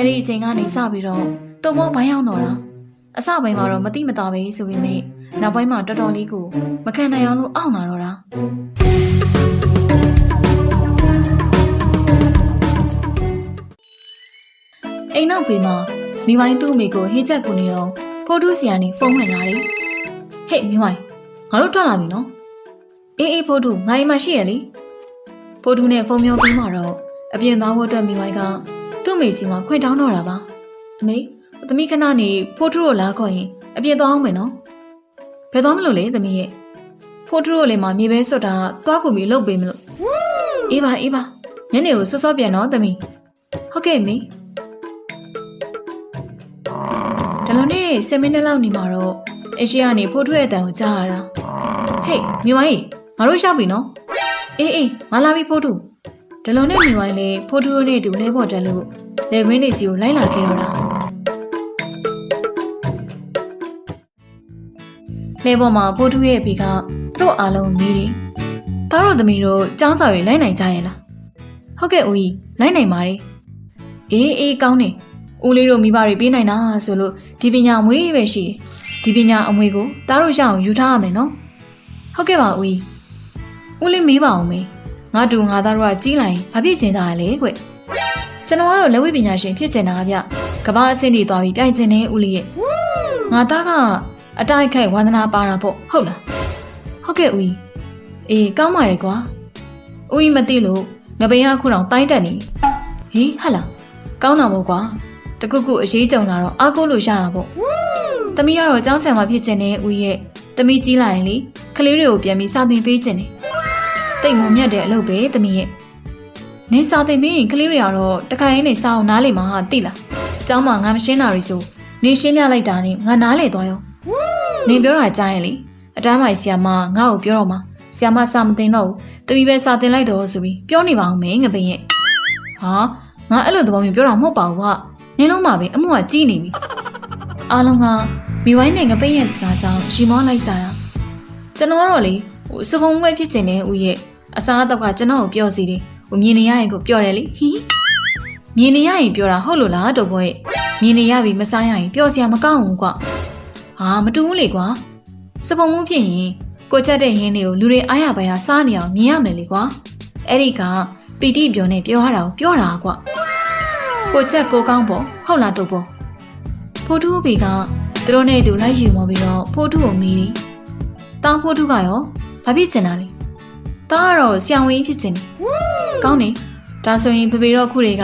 အဲ့ဒီအချိန်ကနေစပြီးတော့တုံမောဘိုင်းရောက်တော့တာအစပိုင်းမှာတော့မတိမတာပဲဆိုပေမဲ့နောက်ပိုင်းမှာတော်တော်လေးကိုမခံနိုင်အောင်လို့အောင့်လာတော့တာအိမ်နောက်ဘေးမှာမိဝိုင်းသူ့အမေကိုဟေးချက်ကူနေတော့ဖိုးထုစီကနေဖုန်းဝင်လာတယ်ဟေ့မိဝိုင်းငါတို့ထွက်လာပြီနော်အေးဖိုးထုငါအိမ်မှာရှိရလေဖိုးထုနဲ့ဖုန်းပြောပြီးမှတော့အပြင်သွားဖို့အတွက်မိဝိုင်းကသူ့မိစီမှာခွင့်တောင်းတော့တာပါအမေသမီးခဏနေဖိုးထုကိုလာခေါ်ရင်အပြင်သွားအောင်မယ်နော်ဘယ်သွားမလို့လဲသမီးရဲ့ဖိုးထုကိုလည်းမမြေပဲစွတ်တာသွားကူပြီးလှုပ်ပေးမလို့အေးပါညနေကိုစောစောပြန်တော့သမီးဟုတ်ကဲ့မေဒါလုံးနဲ့10မိနစ်လောက်နေမှာတော့အရှိကနေဖိုးထုရဲ့အတန်ကိုကြားရတာဟေးမိဝိုင်းငါတို့ရှောက်ပြီနော်အေးငါလာပြီဖိုးထုဒါလုံးနဲ့မိဝိုင်းလည်းဖိုးထုနဲ့အတူလဲပေါ်တက်လို့လေခွင်းနေစီကိုလိုက်လာခဲ့တော့တာလေပေါ်မှာဖိုးထုရဲ့အဖေကသူ့အားလုံးမေးတယ်။သားတို့သမီးတို့ចောင်းစာတွေလိုက်နိုင်ကြရဲ့လား။ဟုတ်ကဲ့ဦးကြီးလိုက်နိုင်ပါတယ်။အေးကောင်းနေ။ဦးလေးတို့မိဘတွေပြေးနိုင်တာဆိုလို့ဒီပညာအမွေးပဲရှိတယ်။ဒီပညာအမွေကိုသားတို့ရအောင်ယူထားရမယ်နော်။ဟုတ်ကဲ့ပါဦးကြီး။ဦးလေးမေးပါအောင်မေ။ငါတူငါသားတို့ကကြီးလိုက်ဘာဖြစ်ချင်ကြရလဲကွ။ကျွန်တော်ကတော့လက်ဝဲပညာရှင်ဖြစ်ချင်တာဗျ။ကဘာအဆင့်တွေသွားပြီးပြိုင်ချင်တယ်ဦးလေးရဲ့။ငါသားကအတိုက်ခိုက်ဝါသနာပါတာပေါ့ဟုတ်လားဟုတ်ကဲ့ဦးအေးကောင်းပါရဲ့ကွာဦးမသိလို့ငပိန်ကခုတောင်တိုင်းတက်နေဟေးဟတ်လားကောင်းတာပေါ့ကွာတကုတ်ကုအရေးကြုံလာတော့အားကိုးလို့ရတာပေါ့သမီးကတော့ကျောင်းဆရာမဖြစ်ချင်တဲ့ဦးရဲ့သမီးကြီးလာရင်လေကလေးတွေကိုပြန်ပြီးစာသင်ပေးချင်တယ်တိတ်မုံမြတ်တဲ့အလုပ်ပဲသမီးရဲ့နေစာသင်ပေးရင်ကလေးတွေကတော့တခါရင်နေစာအောင်နားလေမှာဟာသိလားကျောင်းမှာငါမရှင်းတာတွေဆိုနေရှင်းပြလိုက်တာနဲ့ငါနားလေသွားရောနင်ပြောတာကြားရင်လေအတန်းမိုင်ဆရာမငါ့ကိုပြောတော့မှာဆရာမစာမတင်တော့ဘူးတပီပဲစာတင်လိုက်တော့ဆိုပြီးပြောနေပါအောင်မေငပိန်ရဲ့ဟာငါအဲ့လိုသဘောမျိုးပြောတာမဟုတ်ပါဘူးဟာနင်းလုံးမှာပဲအမှုကကြီးနေပြီအားလုံးကမိဝိုင်းနဲ့ငပိန်ရဲ့စကားကြောင့်ရီမောလိုက်ကြတာကျွန်တော်ကတော့လေစပုံးဝဲဖြစ်ချင်တဲ့ဦးရဲ့အစားအသောက်ကကျွန်တော်ကိုပြောစီတယ်မြင်နေရရင်ကိုပြောတယ်လေဟီးမြင်နေရရင်ပြောတာဟုတ်လို့လားတော့ဘောရဲ့မြင်နေရပြီမစားရရင်ပြောစရာမကောင်းဘူးကွာဟာမတူဘူးလေကွာစပုံမှုဖြစ်ရင်ကိုချက်တဲ့ရင်းတွေကိုလူတွေအားရပါရစားနေအောင်မြင်ရမယ်လေကွာအဲ့ဒီကပီတိပြောနေပြောရတာကိုပြောတာကွာကိုချက်ကိုကောင်းပေါ့ဟုတ်လားတို့ပေါ့ဖိုးထုအဖေကသူတို့နဲ့အတူလိုက်ယူမောပြီးတော့ဖိုးထုကိုမေးတယ်တောင်းဖိုးထုကရောဘာဖြစ်ချင်တာလဲတောင်းကတော့ဆရာဝန်ကြီးဖြစ်ချင်တယ်ကောင်းနေဒါဆိုရင်ဖေဖေတော့ခုတွေက